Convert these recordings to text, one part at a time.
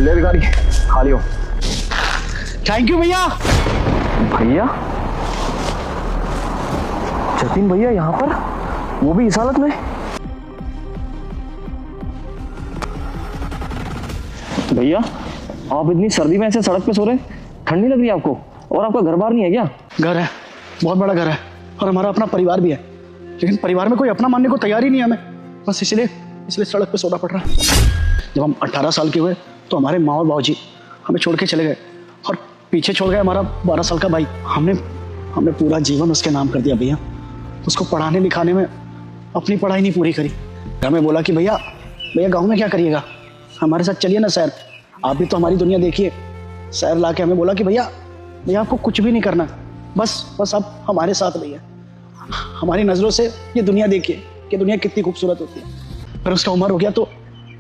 ले भिखारी, खा लियो। थैंक यू भैया। भैया, जतिन भैया यहाँ पर, वो भी इस हालत में? भैया आप इतनी सर्दी में ऐसे सड़क पे सो रहे, ठंड नहीं लग रही आपको? और आपका घर बार नहीं है क्या? घर है, बहुत बड़ा घर है, और हमारा अपना परिवार भी है, लेकिन परिवार में कोई अपना मानने को तैयार ही नहीं है हमें। बस इसलिए सड़क पे सोना पड़ रहा है। जब हम 18 साल के हुए तो हमारे माँ और बाबूजी हमें छोड़ के चले गए, और पीछे छोड़ गए हमारा 12 साल का भाई। हमने पूरा जीवन उसके नाम कर दिया भैया। उसको पढ़ाने लिखाने में अपनी पढ़ाई नहीं पूरी करी। हमें बोला कि भैया गाँव में क्या करिएगा, हमारे साथ चलिए ना शहर, आप भी तो हमारी दुनिया देखिए। शहर ला के हमें बोला कि भैया आपको कुछ भी नहीं करना, बस आप हमारे साथ भैया, हमारी नज़रों से ये दुनिया देखिए कि दुनिया कितनी खूबसूरत होती है। फिर उसका उम्र हो गया तो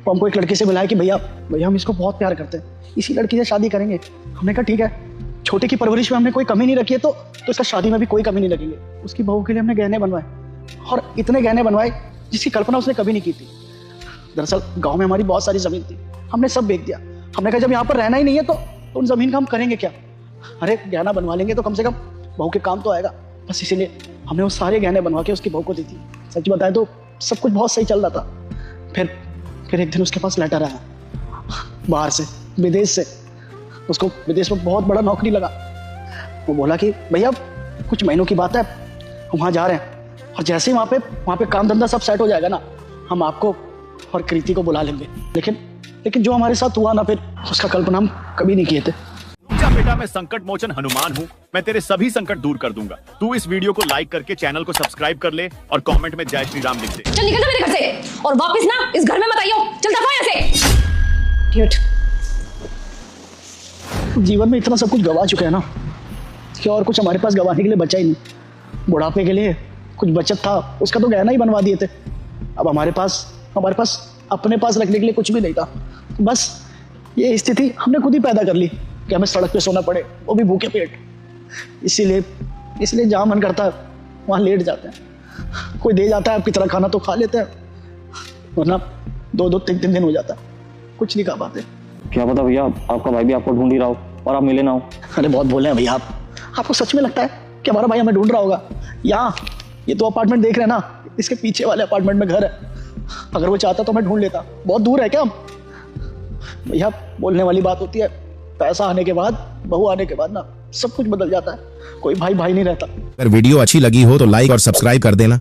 हमको एक लड़के से मिला कि भैया हम इसको बहुत प्यार करते हैं, इसी लड़की से शादी करेंगे। हमने कहा ठीक है, छोटे की परवरिश में हमने कोई कमी नहीं रखी है तो इसका शादी में भी कोई कमी नहीं लगेंगे। उसकी बहू के लिए हमने गहने बनवाए, और इतने गहने बनवाए जिसकी कल्पना उसने कभी नहीं की थी। दरअसल गाँव में हमारी बहुत सारी ज़मीन थी, हमने सब बेच दिया। हमने कहा जब यहाँ पर रहना ही नहीं है तो उन ज़मीन का हम करेंगे क्या? अरे गहना बनवा लेंगे तो कम से कम बहू के काम तो आएगा। बस इसीलिए हमने वो सारे गहने बनवा के उसकी बहू को दी थी। सच बताए तो सब कुछ बहुत सही चल रहा था। फिर एक दिन उसके पास लेटर आया बाहर से, विदेश से। उसको विदेश में बहुत बड़ा नौकरी लगा। वो बोला कि भैया कुछ महीनों की बात है, हम वहाँ जा रहे हैं, और जैसे ही वहाँ पे काम धंधा सब सेट हो जाएगा ना, हम आपको और कृति को बुला लेंगे। लेकिन जो हमारे साथ हुआ ना, फिर उसका कल्पना हम कभी नहीं किए थे। बेटा मैं संकट मोचन हनुमान हूँ, मैं तेरे सभी संकट दूर कर दूंगा। तू इस वीडियो को लाइक करके चैनल को सब्सक्राइब कर ले और कमेंट में जय श्री राम लिख दे। चल निकल जा मेरे घर से, और वापस ना इस घर में मत आइयो। चल दफा यहाँ से। जीवन में इतना सब कुछ गवा चुके हैं ना कि और कुछ हमारे पास गवाने के लिए बचा ही नहीं। बुढ़ापे के लिए कुछ बचत था, उसका तो गहना ही बनवा दिए थे। अब हमारे पास अपने पास रखने के लिए कुछ भी नहीं था। बस ये स्थिति हमने खुद ही पैदा कर ली कि हमें सड़क पे सोना पड़े, वो भी भूखे पेट। इसीलिए जहाँ मन करता है वहाँ लेट जाते हैं। कोई दे जाता है आपकी तरह खाना तो खा लेते हैं, वरना 2-2, 3-3 दिन हो जाता है, कुछ नहीं खा पाते। क्या पता भैया आपका भाई भी आपको ढूंढ ही रहा हो और आप मिले ना हो। अरे बहुत बोले हैं भैया आपको सच में लगता है कि हमारा भाई हमें ढूंढ रहा होगा? यहाँ ये तो अपार्टमेंट देख रहे हैं ना, इसके पीछे वाले अपार्टमेंट में घर है। अगर वो चाहता तो हमें ढूंढ लेता। बहुत दूर है क्या हम? भैया बोलने वाली बात होती है, पैसा आने के बाद, बहू आने के बाद ना सब कुछ बदल जाता है। कोई भाई नहीं रहता। अगर वीडियो अच्छी लगी हो तो लाइक और सब्सक्राइब कर देना।